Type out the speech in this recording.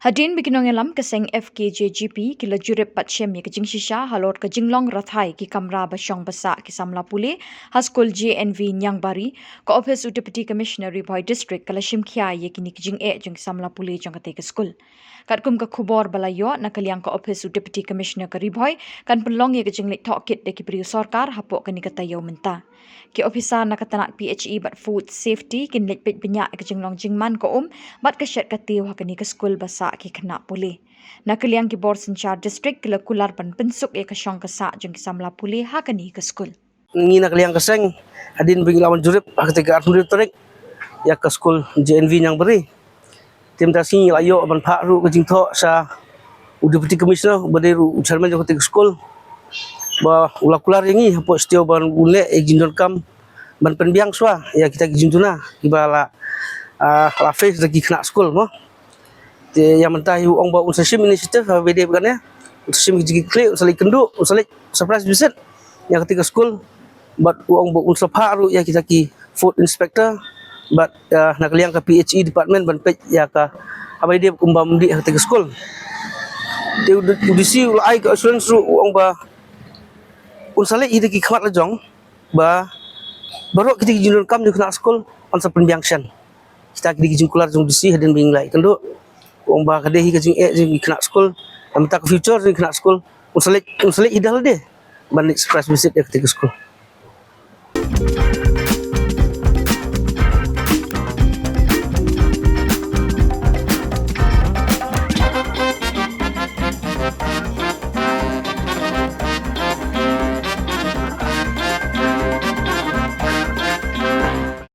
Hadin bikinongelam keseng FKJGP kila jurip patsyem ya kejing shisha halot kejinglong rathai ki kamra basyong basa ki samla puli haskul JNV Nyang Bari ko office u deputy commissioner Riboy district kala shimkhya ye kini kejing jeng samla puli jong kate ke skul katkum ka khubor balayo nakaliang ko office u deputy commissioner ka Riboy kan penlong ye kejing lek thokit de ki priu sarkar hapok kani katayo menta ki officer nakatanak PHE but food safety kin lek pet benyak kejinglong jingman ko bat kasyat katiu hakani ke skul basa ki kena puli. Nakaliang ki bor senchar district kila kular pan pensuk ya kasyong kesa jeng kisamla puli hakani ke skul. Ni nakaliang keseng hadin binglawan jurip ketika atmuri tarik ya ke skul JNV Nyang Bari. Tim tasi layo ban pak ru kejing tho sa deputy commissioner badiru chairman jo ketika skul ba ulakular yangi hapo stio ban ule ejindon kam ban penbiang swa ya kita gijintuna ibala la face lagi kena skul mo. Yang mentah ong ba unsasim initiative BD bukan ya unsasim gigi klik unsalik kenduk unsalik surprise visit yang ketika school but ong ba unsap haru ya kita ki food inspector but nakaliang ke PHE department ban pej ya ka apa dia umbam di ketika school dia udisi ulai ke assurance ong ba unsalik ide ki khamat lajong ba baru kita jinur kam di kena school onsa penbiangsan kita ki jingkular jong disi hadin binglai kenduk orang bah kadehi kajing jing kena school am tak future jing kena school unsalik idal deh bandit surprise visit dia ketika school.